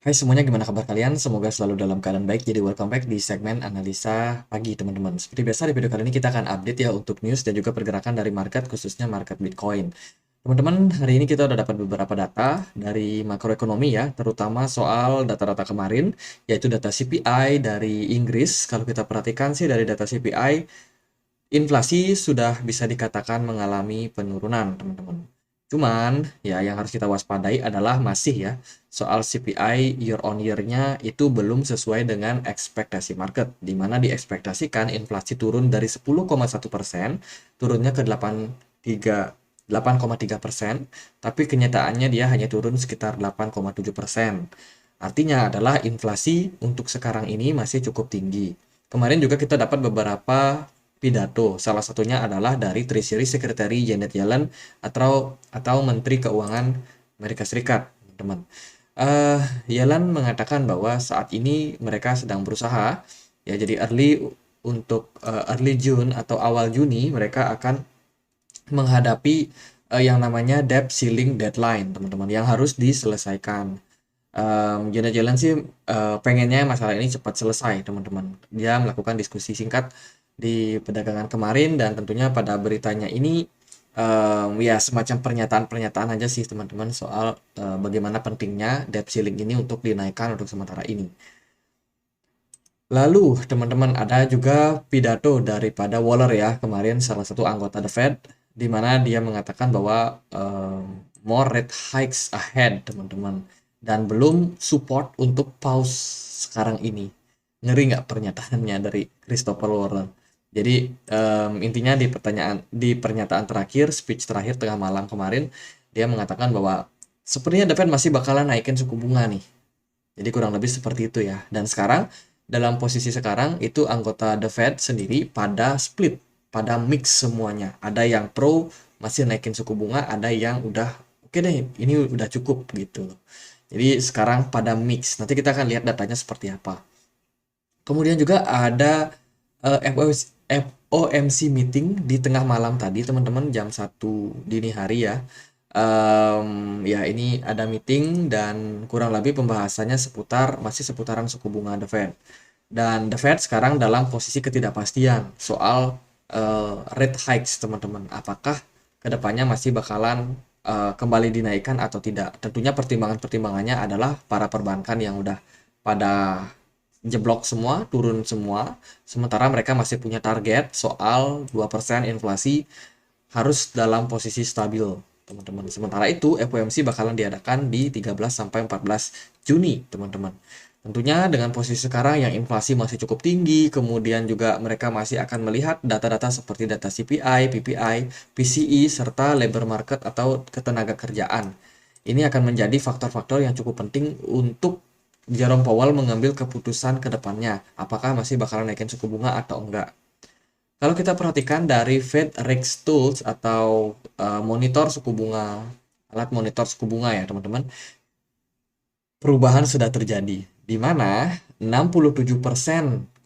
Hai semuanya, gimana kabar kalian? Semoga selalu dalam keadaan baik. Jadi welcome back di segmen analisa pagi teman-teman. Seperti biasa di video kali ini kita akan update ya untuk news dan juga pergerakan dari market, khususnya market Bitcoin. Teman-teman, hari ini kita udah dapat beberapa data dari makroekonomi ya, terutama soal data-data kemarin, yaitu data CPI dari Inggris. Kalau kita perhatikan sih dari data CPI, inflasi sudah bisa dikatakan mengalami penurunan, teman-teman. Cuman, ya yang harus kita waspadai adalah masih ya, soal CPI year on year-nya itu belum sesuai dengan ekspektasi market, di mana diekspektasikan inflasi turun dari 10,1%, turunnya ke 8,3%, tapi kenyataannya dia hanya turun sekitar 8,7%. Artinya adalah inflasi untuk sekarang ini masih cukup tinggi. Kemarin juga kita dapat beberapa pidato. Salah satunya adalah dari Treasury Secretary Janet Yellen atau Menteri Keuangan Amerika Serikat, teman. Yellen mengatakan bahwa saat ini mereka sedang berusaha ya, jadi early June atau awal Juni mereka akan menghadapi yang namanya debt ceiling deadline, teman-teman, yang harus diselesaikan. Janet Yellen sih pengennya masalah ini cepat selesai, teman-teman. Dia melakukan diskusi singkat di perdagangan kemarin dan tentunya pada beritanya ini ya semacam pernyataan-pernyataan aja sih, teman-teman, soal bagaimana pentingnya debt ceiling ini untuk dinaikkan untuk sementara ini. Lalu, teman-teman, ada juga pidato daripada Waller ya, kemarin salah satu anggota The Fed, di mana dia mengatakan bahwa more rate hikes ahead, teman-teman, dan belum support untuk pause sekarang ini. Ngeri nggak pernyataannya dari Christopher Waller? Jadi intinya di pernyataan terakhir, speech terakhir tengah malam kemarin, dia mengatakan bahwa sepertinya The Fed masih bakalan naikin suku bunga nih. Jadi kurang lebih seperti itu ya. Dan sekarang dalam posisi sekarang itu anggota The Fed sendiri pada split, pada mix semuanya. Ada yang pro masih naikin suku bunga, ada yang udah oke deh, ini udah cukup gitu. Jadi sekarang pada mix. Nanti kita akan lihat datanya seperti apa. Kemudian juga ada FOMC meeting di tengah malam tadi, teman-teman, jam 1 dini hari ya. Ya ini ada meeting dan kurang lebih pembahasannya masih seputaran suku bunga The Fed. Dan The Fed sekarang dalam posisi ketidakpastian soal rate hikes, teman-teman. Apakah kedepannya masih bakalan kembali dinaikkan atau tidak? Tentunya pertimbangan-pertimbangannya adalah para perbankan yang udah pada jeblok semua, turun semua. Sementara mereka masih punya target soal 2% inflasi harus dalam posisi stabil, teman-teman. Sementara itu, FOMC bakalan diadakan di 13 sampai 14 Juni, teman-teman. Tentunya dengan posisi sekarang yang inflasi masih cukup tinggi, kemudian juga mereka masih akan melihat data-data seperti data CPI, PPI, PCE, serta labor market atau ketenaga kerjaan. Ini akan menjadi faktor-faktor yang cukup penting untuk Jerome Powell mengambil keputusan ke depannya. Apakah masih bakalan naikin suku bunga atau enggak. Kalau kita perhatikan dari Fed Rex Tools atau monitor suku bunga, alat monitor suku bunga ya, teman-teman, perubahan sudah terjadi, di mana 67%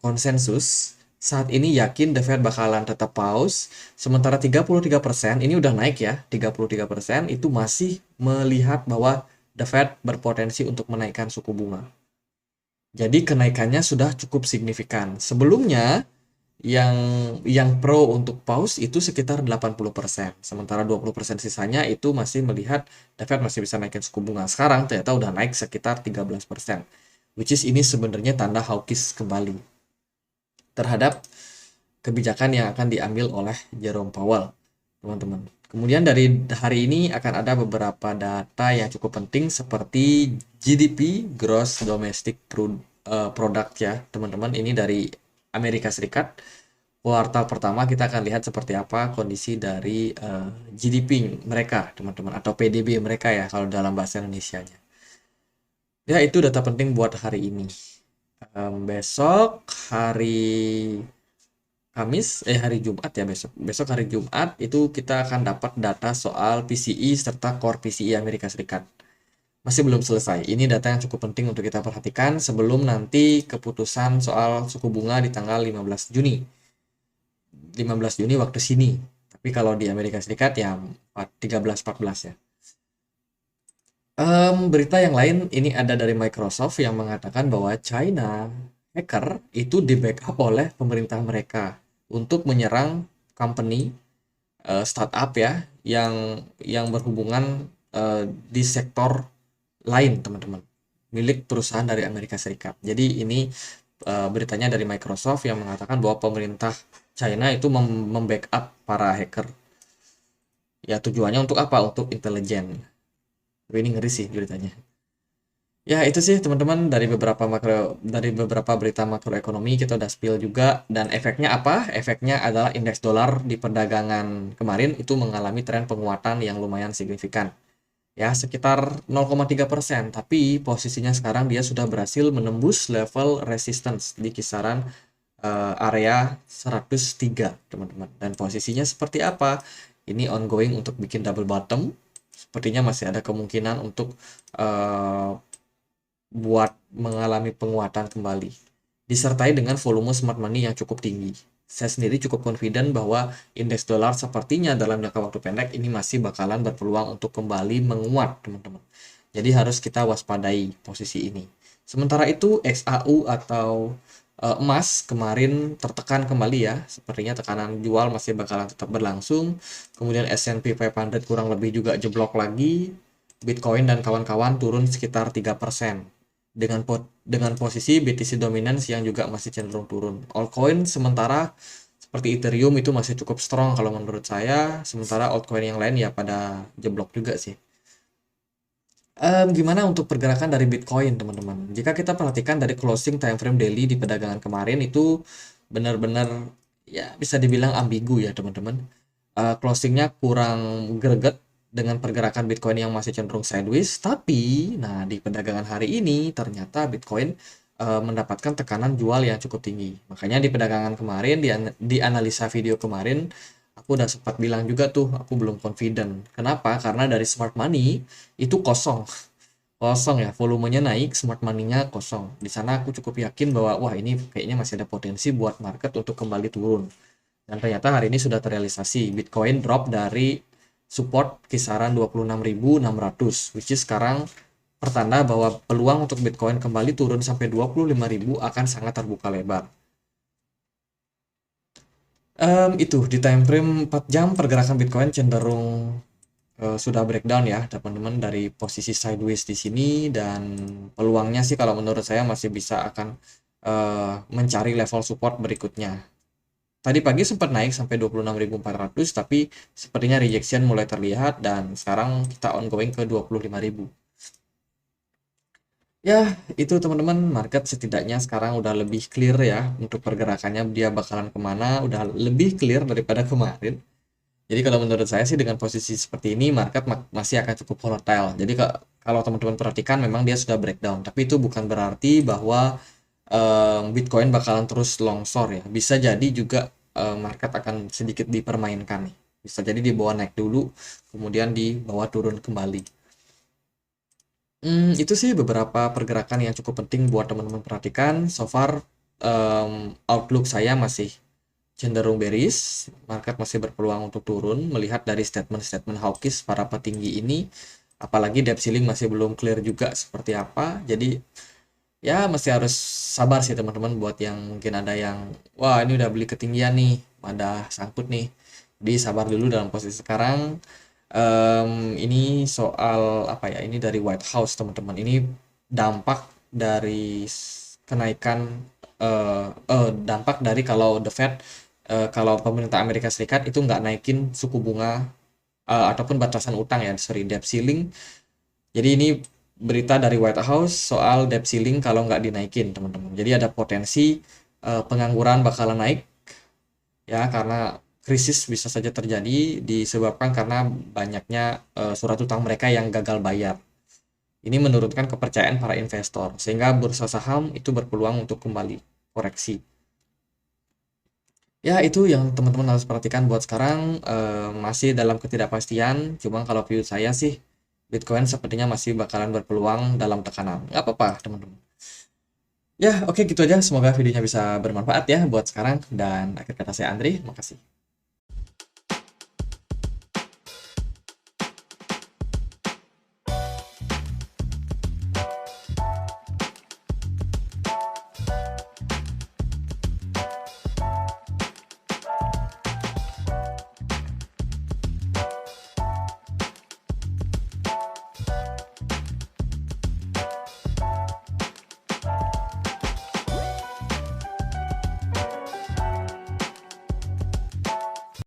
konsensus saat ini yakin The Fed bakalan tetap pause, sementara 33% ini udah naik ya, 33% itu masih melihat bahwa The Fed berpotensi untuk menaikkan suku bunga. Jadi kenaikannya sudah cukup signifikan. Sebelumnya yang pro untuk pause itu sekitar 80%, sementara 20% sisanya itu masih melihat The Fed masih bisa naikin suku bunga. Sekarang ternyata udah naik sekitar 13%, which is ini sebenarnya tanda hawkish kembali terhadap kebijakan yang akan diambil oleh Jerome Powell, teman-teman. Kemudian dari hari ini akan ada beberapa data yang cukup penting seperti GDP, Gross Domestic Product ya, teman-teman. Ini dari Amerika Serikat. Kuartal pertama kita akan lihat seperti apa kondisi dari GDP mereka, teman-teman, atau PDB mereka ya kalau dalam bahasa Indonesianya. Ya, itu data penting buat hari ini. Besok hari hari Jumat ya, besok hari Jumat itu kita akan dapat data soal PCE serta Core PCE Amerika Serikat. Masih belum selesai. Ini data yang cukup penting untuk kita perhatikan sebelum nanti keputusan soal suku bunga di tanggal 15 Juni. 15 Juni waktu sini. Tapi kalau di Amerika Serikat ya 13-14 ya. Berita yang lain ini ada dari Microsoft yang mengatakan bahwa China hacker itu di-backup oleh pemerintah mereka untuk menyerang company startup ya yang berhubungan di sektor lain, teman-teman, milik perusahaan dari Amerika Serikat. Jadi ini beritanya dari Microsoft yang mengatakan bahwa pemerintah China itu membackup para hacker. Ya tujuannya untuk apa? Untuk intelijen. Ini ngeri sih beritanya. Ya itu sih teman-teman dari beberapa berita makroekonomi kita udah spill juga, dan efeknya apa? Efeknya adalah indeks dolar di perdagangan kemarin itu mengalami tren penguatan yang lumayan signifikan. Ya sekitar 0,3%, tapi posisinya sekarang dia sudah berhasil menembus level resistance di kisaran area 103, teman-teman. Dan posisinya seperti apa? Ini ongoing untuk bikin double bottom. Sepertinya masih ada kemungkinan untuk eh, buat mengalami penguatan kembali. Disertai dengan volume smart money yang cukup tinggi. Saya sendiri cukup confident bahwa indeks dolar sepertinya dalam jangka waktu pendek ini masih bakalan berpeluang untuk kembali menguat, teman-teman. Jadi harus kita waspadai posisi ini. Sementara itu XAU atau emas kemarin tertekan kembali ya. Sepertinya tekanan jual masih bakalan tetap berlangsung. Kemudian S&P 500 kurang lebih juga jeblok lagi. Bitcoin dan kawan-kawan turun sekitar 3% dengan posisi BTC dominance yang juga masih cenderung turun. Altcoin sementara seperti Ethereum itu masih cukup strong kalau menurut saya, sementara altcoin yang lain ya pada jeblok juga sih. Gimana untuk pergerakan dari Bitcoin, teman-teman? Jika kita perhatikan dari closing time frame daily di perdagangan kemarin itu benar-benar ya bisa dibilang ambigu ya, teman-teman. Closingnya kurang greget dengan pergerakan Bitcoin yang masih cenderung sideways, tapi nah di perdagangan hari ini ternyata Bitcoin mendapatkan tekanan jual yang cukup tinggi. Makanya di perdagangan kemarin, di analisa video kemarin, aku udah sempat bilang juga tuh, aku belum confident. Kenapa? Karena dari smart money itu kosong. Kosong ya, volumenya naik, smart money-nya kosong. Di sana aku cukup yakin bahwa wah ini kayaknya masih ada potensi buat market untuk kembali turun. Dan ternyata hari ini sudah terrealisasi. Bitcoin drop dari support kisaran 26.600, which is sekarang pertanda bahwa peluang untuk Bitcoin kembali turun sampai 25.000 akan sangat terbuka lebar. Itu di time frame 4 jam pergerakan Bitcoin cenderung sudah breakdown ya teman-teman dari posisi sideways di sini, dan peluangnya sih kalau menurut saya masih bisa akan mencari level support berikutnya. Tadi pagi sempat naik sampai 26.400, tapi sepertinya rejection mulai terlihat dan sekarang kita ongoing ke 25.000. Ya, itu teman-teman, market setidaknya sekarang udah lebih clear ya untuk pergerakannya, dia bakalan kemana, udah lebih clear daripada kemarin. Jadi kalau menurut saya sih dengan posisi seperti ini market masih akan cukup volatile. Jadi kalau teman-teman perhatikan memang dia sudah breakdown, tapi itu bukan berarti bahwa Bitcoin bakalan terus longsor ya. Bisa jadi juga market akan sedikit dipermainkan nih. Bisa jadi dibawa naik dulu, kemudian dibawa turun kembali. Itu sih beberapa pergerakan yang cukup penting buat teman-teman perhatikan. So far, outlook saya masih cenderung bearish, market masih berpeluang untuk turun melihat dari statement-statement hawkish para petinggi ini, apalagi debt ceiling masih belum clear juga seperti apa. Jadi ya masih harus sabar sih teman-teman, buat yang mungkin ada yang wah ini udah beli ketinggian nih, ada sangkut nih. Jadi sabar dulu dalam posisi sekarang. Ini soal apa ya? Ini dari White House, teman-teman. Ini dampak dari kenaikan dampak dari kalau the Fed kalau pemerintah Amerika Serikat itu nggak naikin suku bunga ataupun batasan utang ya, sorry, debt ceiling. Jadi ini berita dari White House soal debt ceiling kalau nggak dinaikin, teman-teman. Jadi ada potensi pengangguran bakalan naik ya, karena krisis bisa saja terjadi disebabkan karena banyaknya surat utang mereka yang gagal bayar. Ini menurunkan kepercayaan para investor sehingga bursa saham itu berpeluang untuk kembali koreksi. Ya itu yang teman-teman harus perhatikan buat sekarang, masih dalam ketidakpastian. Cuma kalau view saya sih Bitcoin sepertinya masih bakalan berpeluang dalam tekanan. Nggak apa-apa teman-teman. Ya oke gitu aja. Semoga videonya bisa bermanfaat ya buat sekarang. Dan akhir kata saya Andri, makasih.